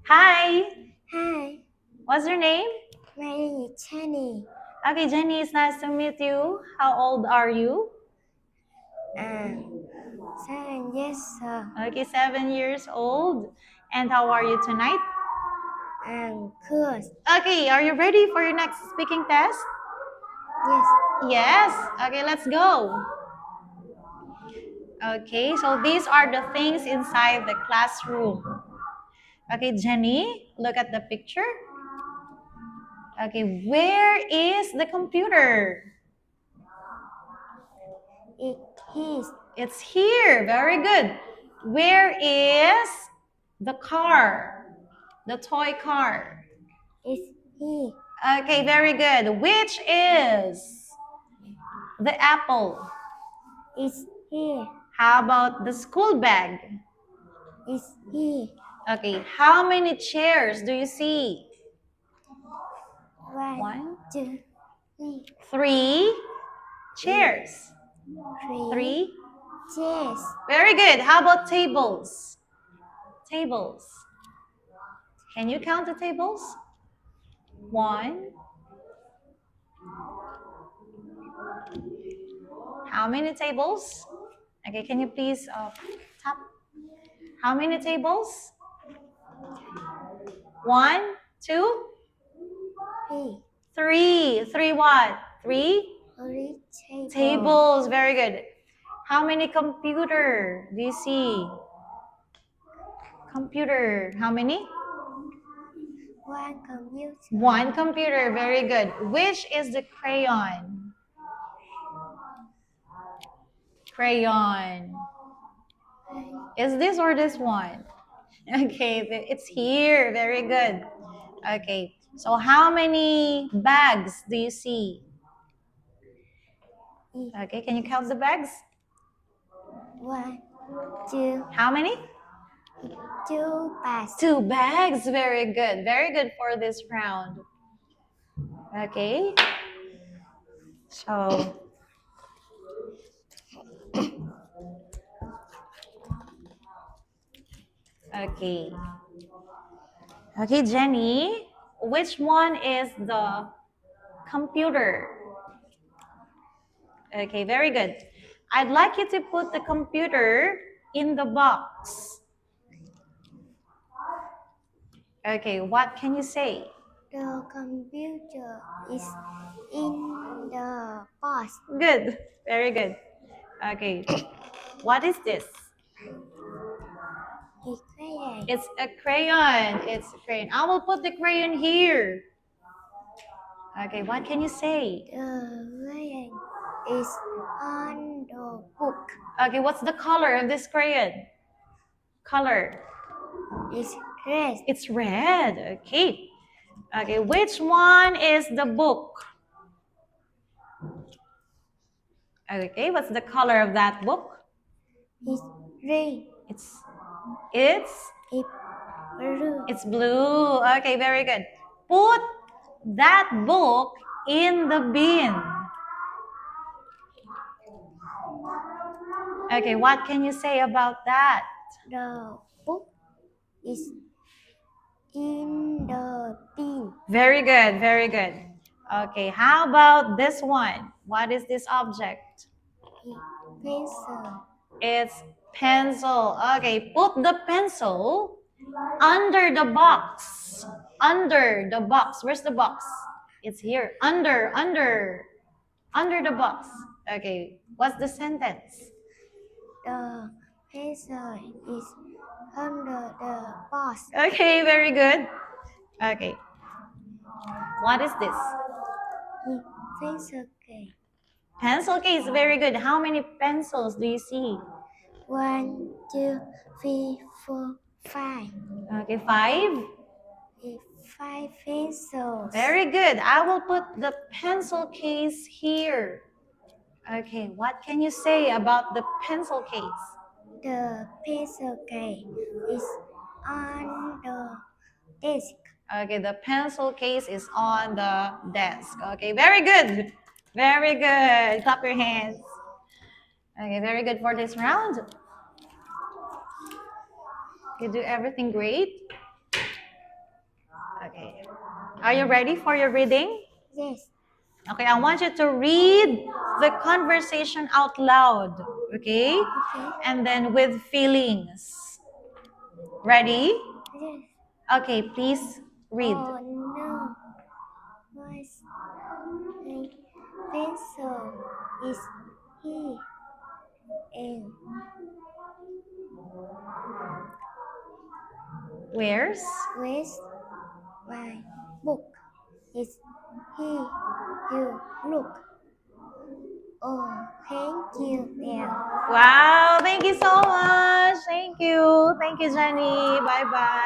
Hi, Hi, what's your name? my name is Jenny. Okay, Jenny, it's nice to meet you. How old are you? 7 years old. Okay, 7 years old. And how are you tonight? I'm good. Okay, are you ready for your next speaking test? Yes, Yes. Okay, let's go. Okay, so these are the things inside the classroom. Okay, Jenny, look at the picture. Okay, where is the computer? it is. It's here. Very good. Where is the car? The toy car. It's here. Okay, very good. Which is the apple? It's here. How about the school bag? It's here. Okay, how many chairs do you see? One, One, two, three, three chairs. three. Three. Chairs. Very good. How about tables? Tables. Can you count the tables? One. How many tables? Okay, can you please tap? How many tables? One, two, Three. three. Three what? Three Three table. tables. Very good. How many computer do you see? Computer. How many? One computer. One computer. Very good. Which is the crayon? Crayon. Is this or this one? Okay, it's here. Very good. Okay, so how many bags do you see? Okay, can you count the bags? One, two, How many? two bags. Two bags. Very good. Very good for this round. Okay. So, okay. Okay, Jenny, which one is the computer? Okay, very good. I'd like you to put the computer in the box. Okay, what can you say? The computer is in the box. Good. Very good. Okay. What is this? It's crayon. It's a crayon. It's a crayon. I will put the crayon here. Okay, what can you say? The crayon is on the book. Okay, what's the color of this crayon? Color. It's red. It's red. Okay. Okay, which one is the book? Okay, what's the color of that book? It's green. It's It's blue. it's blue. Okay, very good. Put that book in the bin. Okay, what can you say about that? The book is in the bin. Very good, very good. Okay, how about this one? What is this object? It's pencil. It's pencil. Okay, put the pencil under the box. Under the box. Where's the box? It's here. Under the box. Okay, what's the sentence? The pencil is under the box. Okay, very good. Okay, what is this? It's pencil case. Pencil case. Very good. How many pencils do you see? 1, 2, 3, 4, 5. Okay, five. It's 5 pencils. Very good. I will put the pencil case here. Okay, what can you say about the pencil case? The pencil case is on the desk. Okay, the pencil case is on the desk. Okay, very good. Very good. Clap your hands. Okay, very good for this round. You do everything great. Okay. Are you ready for your reading? Yes. Okay, I want you to read the conversation out loud. Okay? Okay. And then with feelings. Ready? Yes. Okay, please read. Oh no. Was my pencil is he and Where's? where's my book? Is he you look? Oh, thank you, dear. Wow, thank you so much. Thank you. Thank you, Jenny. Bye-bye.